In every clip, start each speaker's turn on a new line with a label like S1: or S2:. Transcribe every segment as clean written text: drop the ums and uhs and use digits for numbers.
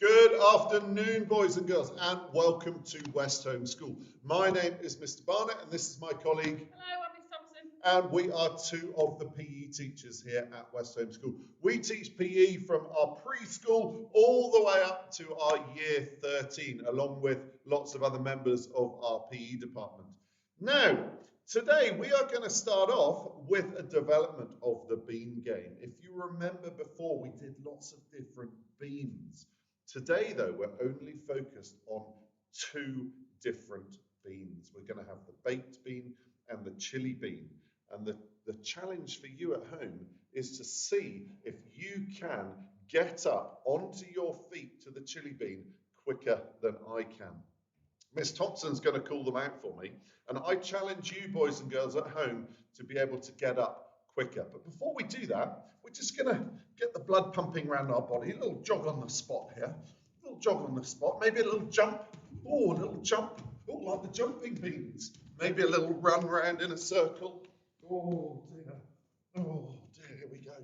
S1: Good afternoon, boys and girls, and welcome to West Home School. My name is Mr. Barnett, and this is my colleague.
S2: Hello, I'm Miss Thompson.
S1: And we are two of the PE teachers here at West Home School. We teach PE from our preschool all the way up to our year 13, along with lots of other members of our PE department. Now, today we are going to start off with a development of the bean game. If you remember before, we did lots of different beans. Today, though, we're only focused on two different beans. We're going to have the baked bean and the chili bean. And the challenge for you at home is to see if you can get up onto your feet to the chili bean quicker than I can. Miss Thompson's going to call them out for me. And I challenge you, boys and girls at home, to be able to get up quicker. But before we do that, we're just going to get the blood pumping around our body. A little jog on the spot here. A little jog on the spot. Maybe a little jump. Oh, a little jump. Oh, like the jumping beans. Maybe a little run round in a circle. Oh, dear. Oh, dear. Here we go.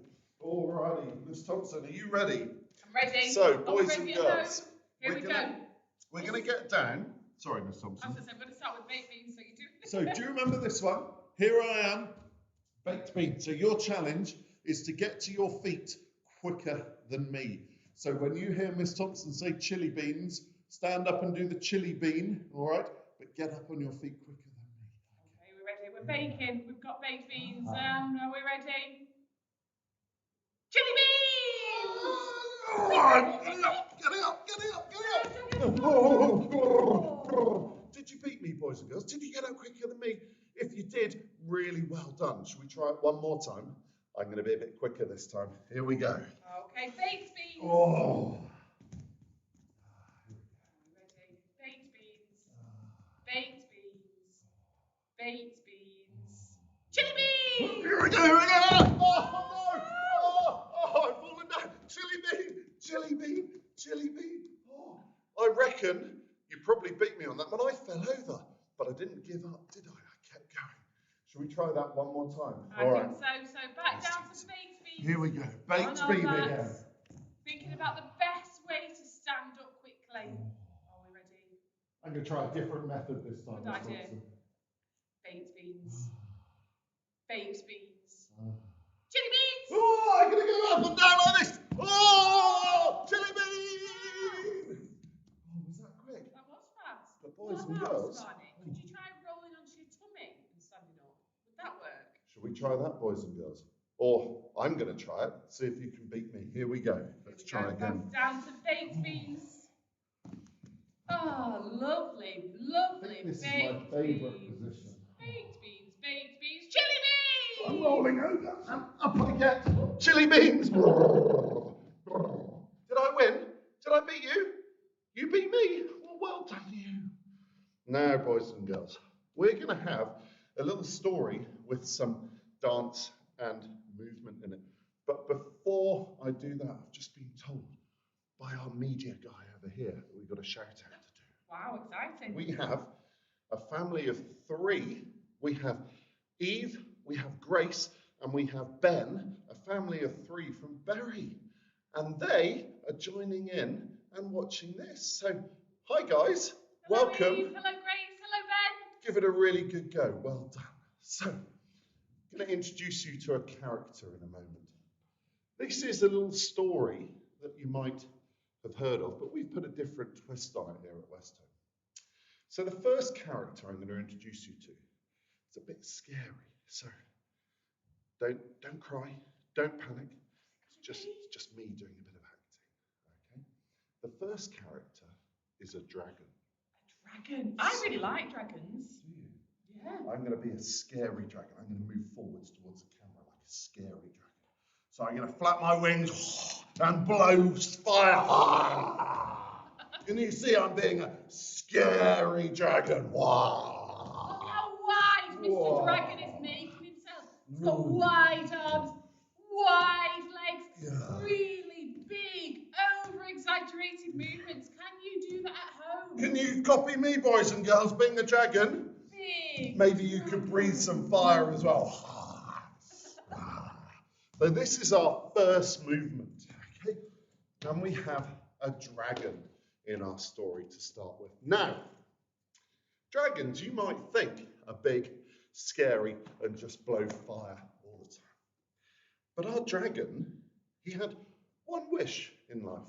S1: All righty. Miss Thompson, are you ready?
S2: I'm ready.
S1: So, boys and girls,
S2: Here we go.
S1: We're going to get down. Sorry, Miss Thompson.
S2: I was going to say, I'm going to start with baked beans, so you do.
S1: So, do you remember this one? Here I am. Baked bean. So your challenge is to get to your feet quicker than me. So when you hear Miss Thompson say chili beans, stand up and do the chili bean, all right? But get up on your feet quicker than me.
S2: Okay, we're ready. We're baking. We've got baked beans. Are we ready? Chili beans!
S1: All right, get up. Did you beat me, boys and girls? Did you get up quicker than me? If you did, really well done. Should we try it one more time? I'm going to be a bit quicker this time. Here we go.
S2: Okay, baked beans.
S1: Oh.
S2: Ready? Baked beans. Baked beans. Baked beans. Chili beans!
S1: Here we go, here we go. Oh, no. Oh, I've fallen down. Chili bean. Oh, I reckon you probably beat me on that one. I fell over, but I didn't give up, did I? Kept going. Should we try that one more time?
S2: I think so. So back down to baked beans.
S1: Here we go. Baked bean again.
S2: Thinking about the best way to stand up quickly. Are we ready?
S1: I'm going to try a different method this time.
S2: Good idea. Baked beans. Baked beans. Chili beans!
S1: Oh, I'm going to go up and down like this. Oh, chili bean! Oh, was that quick?
S2: That was fast.
S1: But boys
S2: What
S1: and
S2: about,
S1: girls.
S2: Barney? Could you try rolling onto your tummy and standing up? Would that work?
S1: Should we try that, boys and girls? Or I'm going to try it. See if you can beat me. Here we go. Let's try again.
S2: Down to baked beans. Oh, lovely.
S1: I think this is my favourite position.
S2: Baked beans, chili beans!
S1: I'm rolling over and up I get. Chili beans! Did I win? Did I beat you? You beat me? Well done you. Now, boys and girls, we're going to have a little story with some dance and movement in it. But before I do that, I've just been told by our media guy over here that we've got a shout out to do.
S2: Wow, exciting.
S1: We have a family of three. We have Eve, we have Grace, and we have Ben, a family of three from Bury. And they are joining in and watching this. So, hi guys,
S2: Hello,
S1: welcome.
S2: Eve. Hello, Grace. Hello, Ben.
S1: Give it a really good go. Well done. So, I'm going to introduce you to a character in a moment. This is a little story that you might have heard of, but we've put a different twist on it here at West Home. So the first character I'm going to introduce you to is a bit scary. So don't cry, don't panic. It's just me doing a bit of acting. Okay. The first character is a dragon.
S2: A dragon. I really like dragons.
S1: Do you?
S2: Yeah.
S1: I'm going to be a scary dragon. I'm going to move forwards towards the camera like a scary dragon. So I'm going to flap my wings and blow fire. Can you see I'm being a scary dragon? Wow.
S2: Look how wide Mr. Dragon is making himself. He's got wide arms, wide legs, really big, over-exaggerated movements. Can you do that at home?
S1: Can you copy me, boys and girls, being a dragon?
S2: Big.
S1: Maybe you could breathe some fire as well. So this is our first movement, okay? And we have a dragon in our story to start with. Now, dragons, you might think, are big, scary, and just blow fire all the time. But our dragon, he had one wish in life.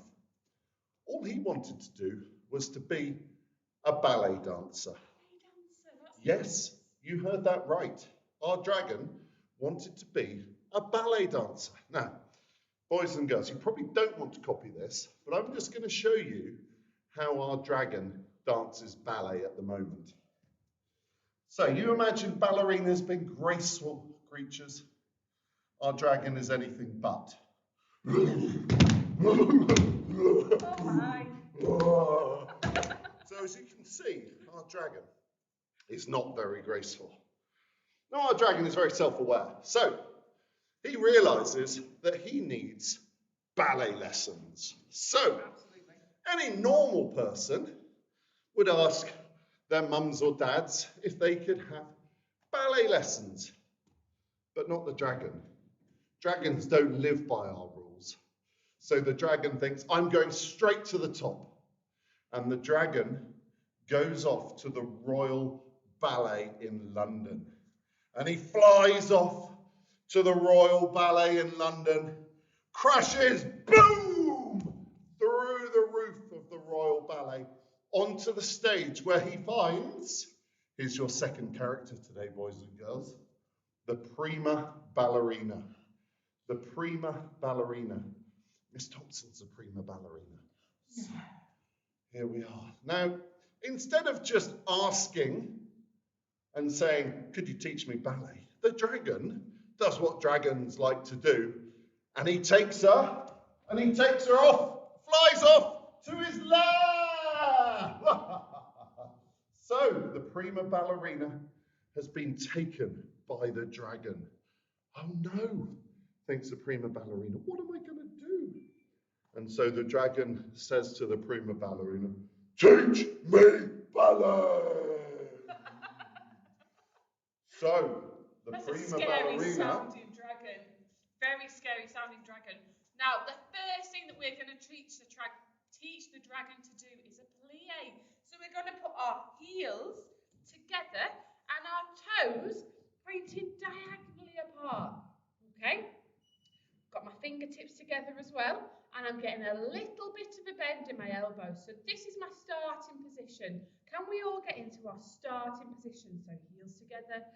S1: All he wanted to do was to be a ballet dancer. Yes, you heard that right. Our dragon wanted to be a ballet dancer. Now, boys and girls, you probably don't want to copy this, but I'm just going to show you how our dragon dances ballet at the moment. So you imagine ballerinas being graceful creatures. Our dragon is anything but.
S2: Oh my.
S1: So as you can see, our dragon is not very graceful. Now our dragon is very self-aware. So he realizes that he needs ballet lessons. So any normal person would ask their mums or dads if they could have ballet lessons, but not the dragon. Dragons don't live by our rules. So the dragon thinks, I'm going straight to the top. And the dragon goes off to the Royal Ballet in London. And he flies off to the Royal Ballet in London, crashes, boom, through the roof of the Royal Ballet onto the stage where he finds, here's your second character today, boys and girls, the prima ballerina. The prima ballerina. Miss Thompson's a prima ballerina. So, here we are. Now, instead of just asking and saying, could you teach me ballet? The dragon does what dragons like to do, and he takes her off, flies off to his lair. So, the prima ballerina has been taken by the dragon. Oh no, thinks the prima ballerina, what am I going to do? And so the dragon says to the prima ballerina, teach me ballet. So the
S2: That's
S1: prima
S2: a scary
S1: ballerina.
S2: sounding dragon. Very scary sounding dragon. Now, the first thing that we're going to teach the dragon to do is a plie. So we're going to put our heels together and our toes pointed diagonally apart. Okay? Got my fingertips together as well, and I'm getting a little bit of a bend in my elbow. So this is my starting position. Can we all get into our starting position? So heels together,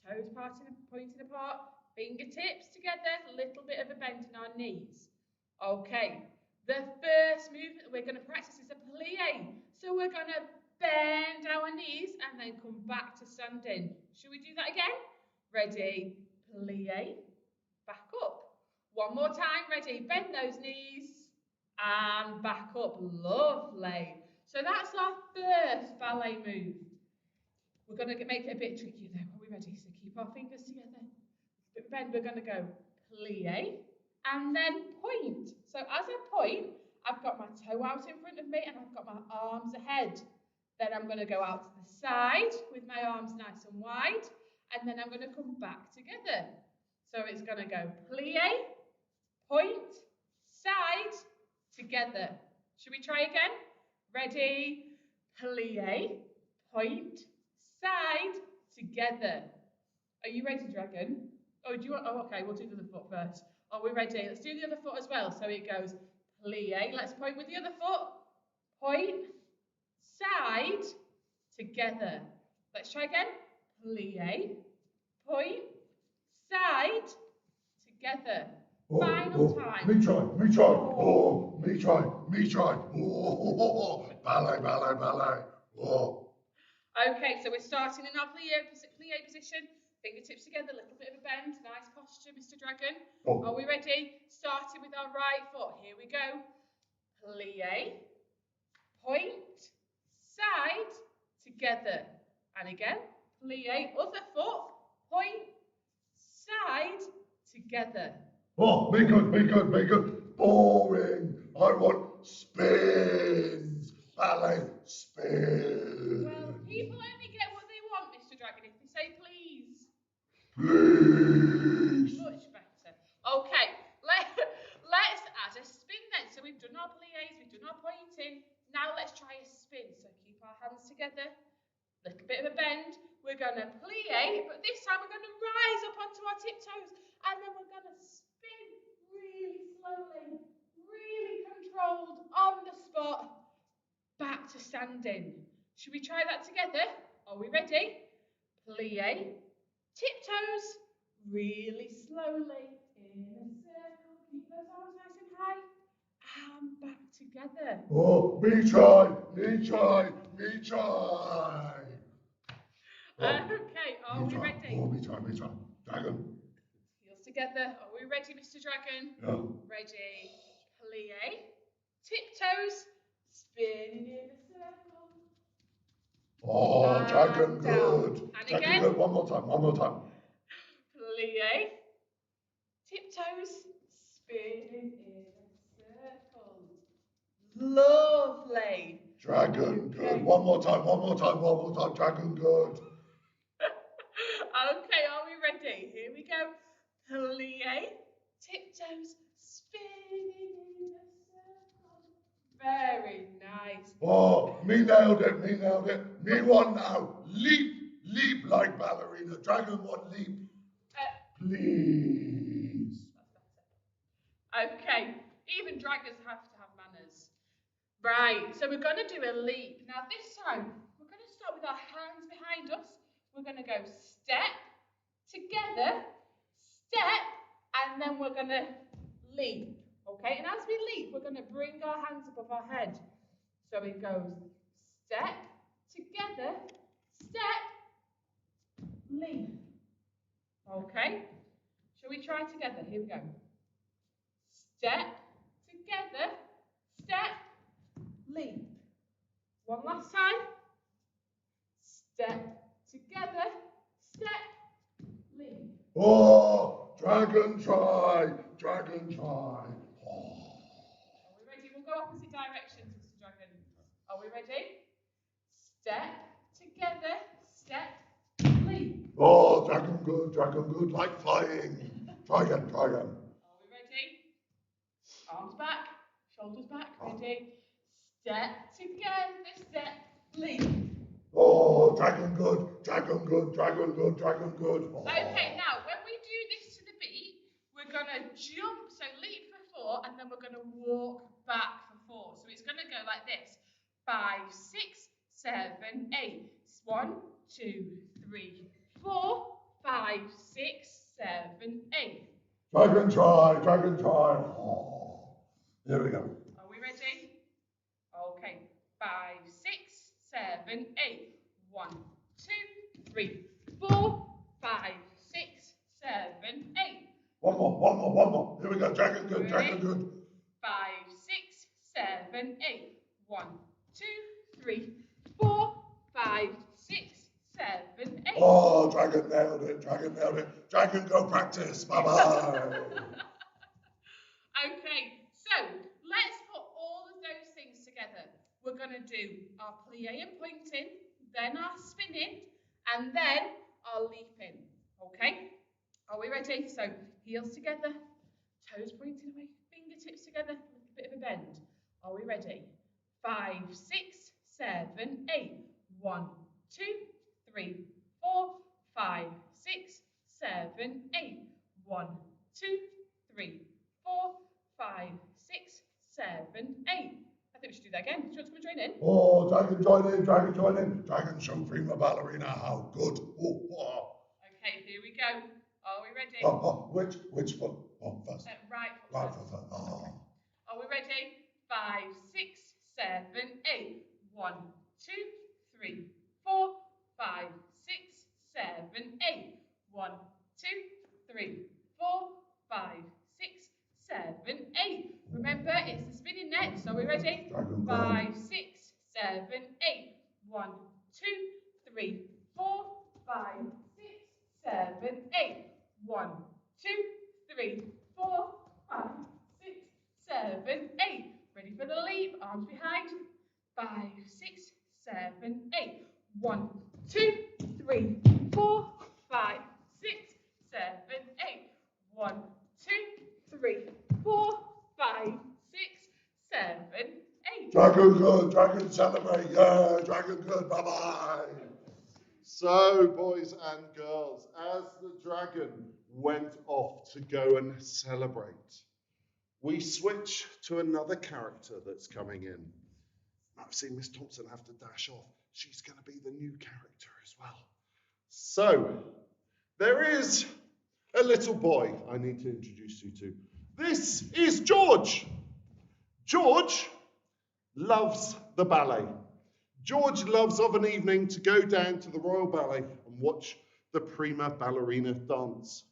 S2: toes pointed apart, fingertips together, a little bit of a bend in our knees. Okay, the first movement that we're going to practice is a plie. So we're going to bend our knees and then come back to standing. Should we do that again? Ready, plie, back up. One more time, ready, bend those knees and back up, lovely. So that's our first ballet move. We're going to make it a bit trickier though, are we ready? So keep our fingers together, bend, we're going to go plie and then point. So as I point, I've got my toe out in front of me and I've got my arms ahead. Then I'm going to go out to the side with my arms nice and wide, and then I'm going to come back together. So it's going to go plie, point, side, together. Should we try again? Ready? Plie, point, side, together. Are you ready, dragon? Oh, do you want? Oh, okay. We'll do the other foot first. Are we ready? Let's do the other foot as well. So it goes plie. Let's point with the other foot. Point, side, together. Let's try again. Plie, point, side, together. Final time.
S1: Me try. Oh, me try. Oh, ballet. Oh.
S2: Okay, so we're starting in our plie position. Fingertips together, a little bit of a bend. Nice posture, Mr. Dragon.
S1: Oh.
S2: Are we ready? Starting with our right foot. Here we go. Plie, point, side, together. And again, plie, other foot, point, side, together.
S1: Oh, be good. Boring. I want spins. Ballet spins.
S2: Well, people only get what they want, Mr. Dragon, if they say please.
S1: Please.
S2: Much better. Okay, let's add a spin then. So we've done our plies, we've done our points, hands together, little bit of a bend. We're going to plie, but this time we're going to rise up onto our tiptoes, and then we're going to spin really slowly, really controlled on the spot, back to standing. Should we try that together? Are we ready? Plie, tiptoes, really slowly, in a circle, keep those arms nice and high, and back together.
S1: Oh, me try, me try, me try.
S2: Okay, are we ready?
S1: Oh, me try, dragon.
S2: Heels together, are we ready, Mr. Dragon?
S1: Yeah.
S2: Ready, plie, tiptoes, spinning in a circle.
S1: Oh, dragon good.
S2: And
S1: Dragon
S2: again.
S1: good. One more time.
S2: Plie, tiptoes, spinning in a circle. Lovely.
S1: Dragon good. One more time. Dragon good.
S2: Okay, are we ready? Here we go. Plie, tiptoes, spinning in a circle. Very nice.
S1: Oh, me nailed it. Me one now. Leap like ballerina. Dragon one, leap. Please.
S2: Okay, even dragons have to have manners. Right, so we're going to do a leap. Now this time, we're going to start with our hands behind us. We're going to go step, together, step, and then we're going to leap. Okay, and as we leap, we're going to bring our hands above our head. So it goes step, together, step, leap. Okay, shall we try together? Here we go. Step, together, step, leap. One last time. Step, together, step, leap.
S1: Oh, dragon try. Oh.
S2: Are we ready? We'll go opposite directions, Mr. Dragon. Are we ready? Step, together, step, leap.
S1: Oh, dragon good, like flying. Try again.
S2: Are we ready? Arms back, shoulders back, ready? Step, together, step, leap.
S1: Oh, dragon good. Oh.
S2: Okay, now when we do this to the beat, we're going to jump, so leap for 4, and then we're going to walk back for 4. So it's going to go like this. 5, 6, 7, 8. 1, 2, 3, 4, 5, 6, 7, 8.
S1: Dragon try. Oh. Here we go.
S2: Are we ready? Okay. 5, 6, 7, 8. 1, 2, 3, 4, 5, 6, 7, 8.
S1: One more. Here we go. Dragon good.
S2: 5, 6, 7, 8. 1, 2, 3, 4, 5, 6, 7, 8.
S1: Oh, dragon nailed it. Dragon go practice. Bye-bye.
S2: Okay, so let's put all of those things together. We're going to do our plie and pointing, then our spinning, and then our leaping. Okay? Are we ready? So heels together, toes pointing away, fingertips together, a little bit of a bend. Are we ready? 5, 6, 7, 8. 1, 2, 3, 4, 5, 6, 7, 8. 1, 2, 3, 4, 5, 6, 7, 8. I think we should do that again. Do you want to come and join in?
S1: Oh, dragon join in. Dragon show prima ballerina. How good. Oh.
S2: Okay, here we go. Are we ready?
S1: Which foot? Oh, first.
S2: Right foot first.
S1: Oh.
S2: Are we ready? 5, 6, 7, 8. 1, 2, 3, 4, 5, 6, 7, 8. 1, 2, 3, 4, 5, 6, 7, 8. Remember, it's the spinning next. Are we ready? 5, 6, 7, 8. 1, 2, 3, 4, 5, 6, 7, 8. 1, 2, 3, 4, 5, 6, 7, 8. Ready for the leap? Arms behind. 5, 6, 7, 8. 1, 2, 3, 4, 5, 6, 7, 8. 1, 2, 3, 4, 5, 6, 7, 8.
S1: Dragon good, dragon celebrate, yeah, dragon good, bye-bye. So, boys and girls, as the dragon went off to go and celebrate, we switch to another character that's coming in. I've seen Miss Thompson have to dash off. She's going to be the new character as well. So, there is a little boy I need to introduce you to. This is George. George loves the ballet. George loves of an evening to go down to the Royal Ballet and watch the prima ballerina dance.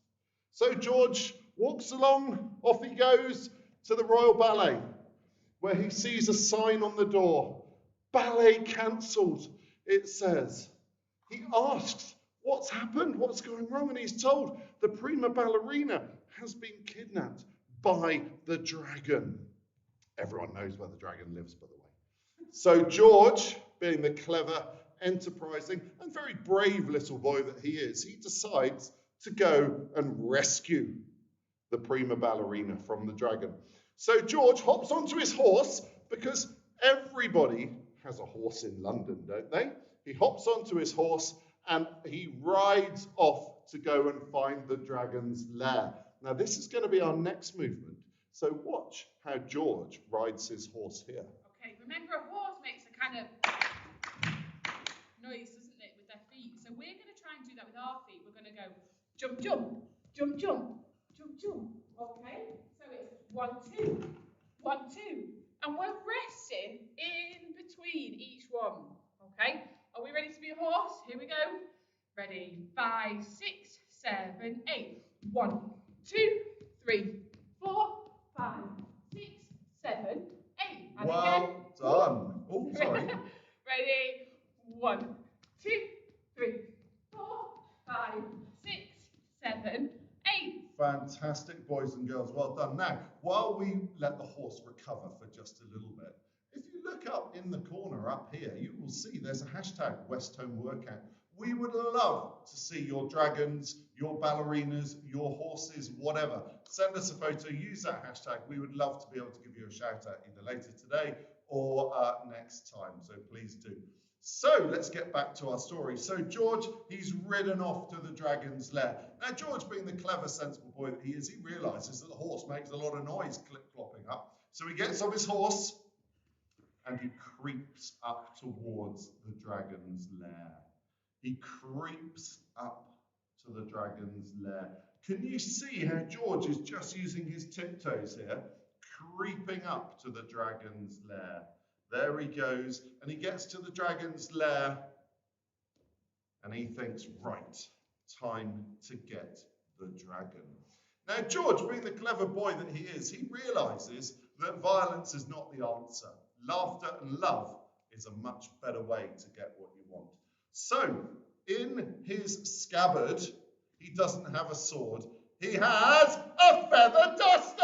S1: So George walks along, off he goes to the Royal Ballet, where he sees a sign on the door. Ballet cancelled, it says. He asks, what's happened? What's going wrong? And he's told the prima ballerina has been kidnapped by the dragon. Everyone knows where the dragon lives, by the way. So George, being the clever, enterprising, and very brave little boy that he is, he decides to go and rescue the prima ballerina from the dragon. So George hops onto his horse, because everybody has a horse in London, don't they? He hops onto his horse and he rides off to go and find the dragon's lair. Now this is going to be our next movement. So watch how George rides his horse here.
S2: Okay, remember a horse makes a kind of noise, doesn't it, with their feet? So we're going to try and do that with our feet. We're going to go jump, jump, jump, jump, jump, jump. Okay, so it's 1, 2, 1, 2. And we're resting in between each one. Okay, are we ready to be a horse? Here we go. Ready, 5, 6, 7, 8. 1, 2, 3, 4, 5, 6, 7, 8. And
S1: well
S2: again.
S1: done. Oh, sorry.
S2: Ready? 1, 2, 3, 4, 5, 6, 7, 8.
S1: Fantastic, boys and girls. Well done. Now, while we let the horse recover for just a little bit, if you look up in the corner up here, you will see there's a hashtag WestholmeWorkout. We would love to see your dragons, your ballerinas, your horses, whatever. Send us a photo, use that hashtag. We would love to be able to give you a shout out either later today or next time, so please do. So let's get back to our story. So George, he's ridden off to the dragon's lair. Now George, being the clever, sensible boy that he is, he realizes that the horse makes a lot of noise clip-clopping up. So he gets off his horse and he creeps up towards the dragon's lair. He creeps up to the dragon's lair. Can you see how George is just using his tiptoes here, creeping up to the dragon's lair? There he goes, and he gets to the dragon's lair, and he thinks, right, time to get the dragon. Now, George, being the clever boy that he is, he realizes that violence is not the answer. Laughter and love is a much better way to get what you want. So, in his scabbard, he doesn't have a sword. He has a feather duster!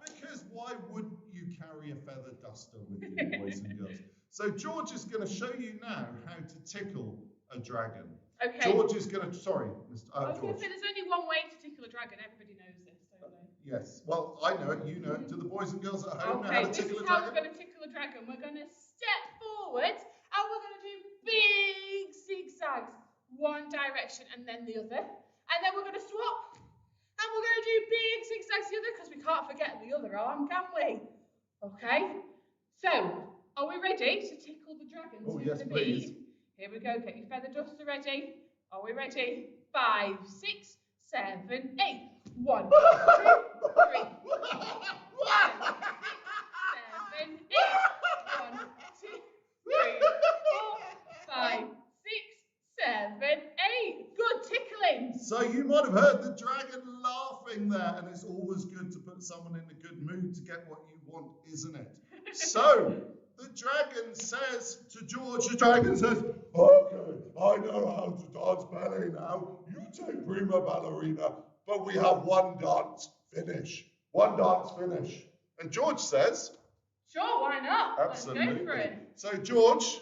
S1: Because why wouldn't you carry a feather duster with you, boys and girls? So George is going to show you now how to tickle a dragon.
S2: Okay.
S1: George is going to, sorry, Mr.
S2: I was going
S1: George.
S2: to say there's only one way to tickle a dragon. Everybody knows this, don't they?
S1: Yes. Well, I know it. You know it. Do the boys and girls at home know how to
S2: Okay, this
S1: tickle
S2: is
S1: a
S2: how
S1: dragon?
S2: we're going to tickle a dragon. We're going to step forward and we're going to do big zigzags. One direction and then the other. And then we're going to swap. And we're going to do big zigzags the other, because we can't forget the other arm, can we? Okay. So, are we ready to tickle the dragons?
S1: Oh, yes, please.
S2: Here we go. Get your feather duster ready. Are we ready? 5, 6, 7, 8. 1, 2, 3, 4, 5, 6, 7, 8. 1, 2, 3, 4, 5, 6, 7, 8. Good tickling.
S1: So you might have heard the dragon laughing there, and it's always good to put someone in a good mood to get what you want, isn't it? So the dragon says to George, the dragon says, okay, I know how to dance ballet now. You take prima ballerina, but we have one dance finish. One dance finish. And George says,
S2: sure, why not?
S1: absolutely.
S2: Let's go for it.
S1: So George,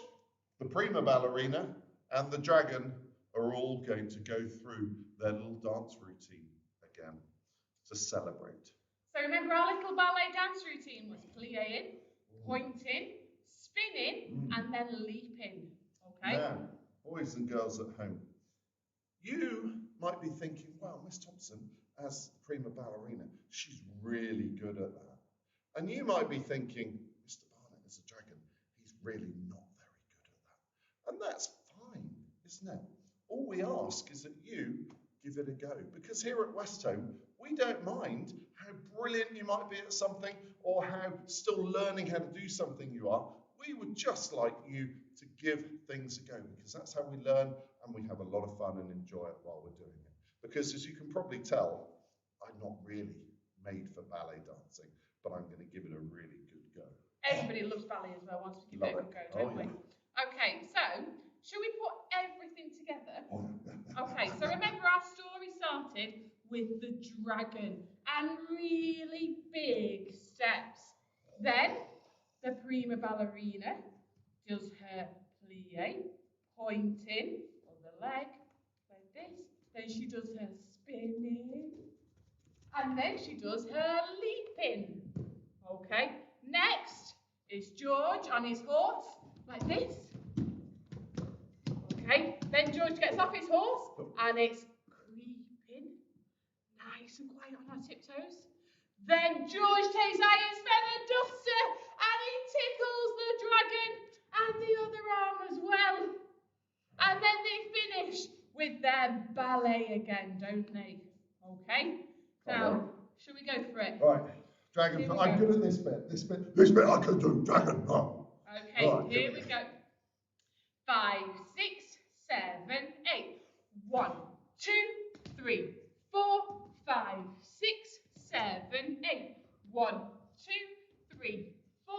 S1: the prima ballerina, and the dragon are all going to go through their little dance routine again to celebrate.
S2: So remember our little ballet dance routine was plie in, pointing, spinning, and then leaping. Okay?
S1: Now, boys and girls at home, you might be thinking, wow, Miss Thompson, as the prima ballerina, she's really good at that. And you might be thinking, Mr. Barnett as a dragon, he's really not very good at that. And that's fine, isn't it? All we ask is that you give it a go. Because here at Westholme, we don't mind how brilliant you might be at something or how still learning how to do something you are. We would just like you to give things a go, because that's how we learn and we have a lot of fun and enjoy it while we're doing it. Because as you can probably tell, I'm not really made for ballet dancing, but I'm going to give it a really good go.
S2: Everybody loves ballet as well, wants to give it a good go, don't we? Okay, so shall we put everything together? Okay, so remember our story started with the dragon and really big steps. Then the prima ballerina does her plie, pointing on the leg like this. Then she does her spinning. And then she does her leaping. Okay, next is George on his horse, like this. Okay, then George gets off his horse and it's creeping, nice and quiet on our tiptoes. Then George takes out his feather duster and he tickles the dragon and the other arm as well. And then they finish with their ballet again, don't they? Okay, now, shall we go for it?
S1: Right, dragon, I'm good at this bit. This bit I can do, dragon. Oh.
S2: Okay, right, here we go. 5, 6, 7, 8. 1, 2, 3, 4, 5, 6, 7, 8. 1, 2, 3, 4,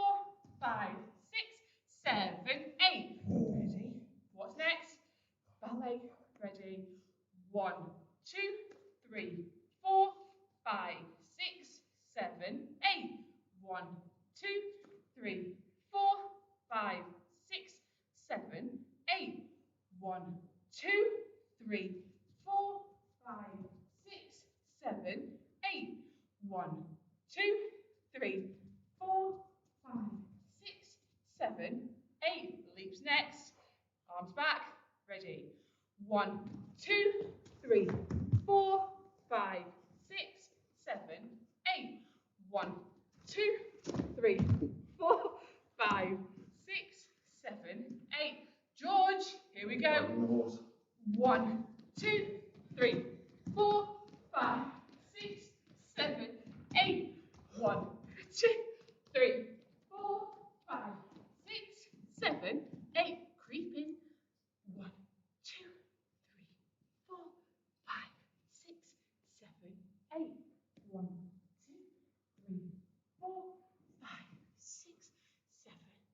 S2: 5, 6, 7, 8. Ready? What's next? Ballet. Ready? 1, 2, 3, 4, 5, 6, 7, 8. 1, 2, 3, 4, 5, 6, 7, 8. 1, 2, 3, 4, 5, 6, 7, 8. 1, 2, 3, 4, 5, 6, 7, 8. Leaps next. Arms back. Ready? 1, 2, 3, 4, 5, 6, 7, 8. 1, 2, 3, 4, 5, 6, 7, 8. George, here we go. 1, 2, 3, 4, 5, 6, 7, 8. 1, 2, 3, 4, 5, 6, 7, 8. Creeping. 1, 2, 3, 4, 5, 6, 7, 8. 1, 2, 3, 4, 5, 6, 7, 8.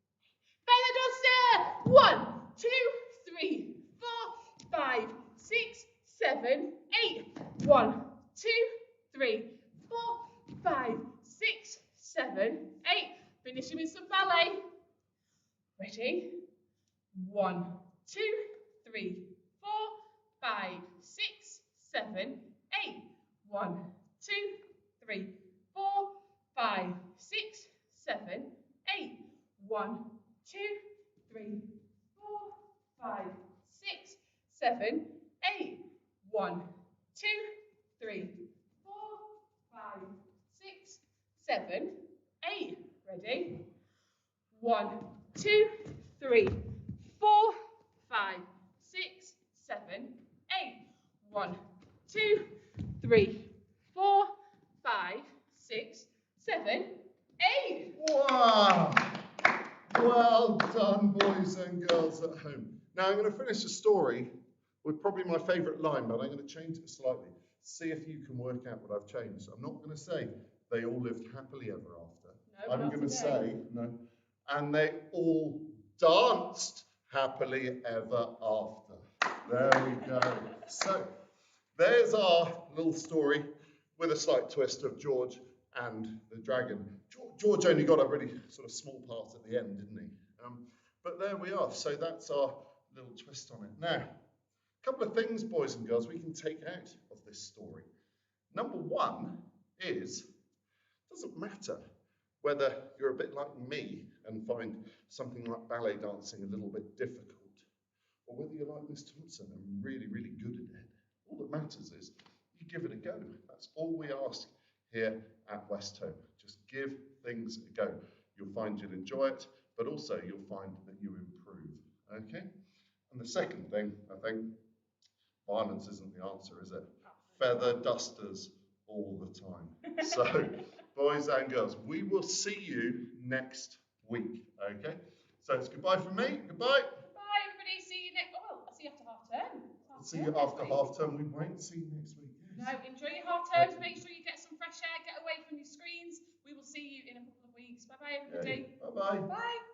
S2: Feather duster! 1, 2, 3, 4, 5, 6, 7, 8. 1, 2, 3, 4, 5, 6, 7, 8. Finishing with some ballet. Ready? 1, 2, 3, 4, 5, 6, 7, 8. 1, 2, 3, 4, 5, 6, 7, 8. 1, 2, 3, 4, 5, 6, 7, 8. 1, 2, 3, 4, 5, 6, 7, 8. Ready? 1, 2, 3, 4, 5, 6, 7, 8. 1, 2, 3, 4, 5, 6, 7, 8.
S1: Wow! Well done, boys and girls at home. Now I'm going to finish the story with probably my favourite line, but I'm going to change it slightly. See if you can work out what I've changed. I'm not going to say they all lived happily ever after.
S2: No,
S1: I'm going to say, no, and they all danced happily ever after. There we go. So there's our little story with a slight twist of George and the dragon. George only got a really sort of small part at the end, didn't he? But there we are. So that's our little twist on it. Now, a couple of things, boys and girls, we can take out of this story. Number one is, it doesn't matter whether you're a bit like me and find something like ballet dancing a little bit difficult, or whether you're like Miss Thompson and really, really good at it, all that matters is you give it a go. That's all we ask here at Westholme. Just give things a go. You'll find you'll enjoy it, but also you'll find that you improve, okay? And the second thing, I think, violence isn't the answer, is it? Feather dusters all the time. So, boys and girls, we will see you next week, okay? So it's goodbye from me, goodbye.
S2: Bye everybody, see you next, oh, I'll see you after half term.
S1: See you after half term, we won't see you next week. Yes.
S2: No, enjoy your half terms, make sure you get some fresh air, get away from your screens. We will see you in a couple of weeks. Bye bye everybody.
S1: Bye bye.
S2: Bye.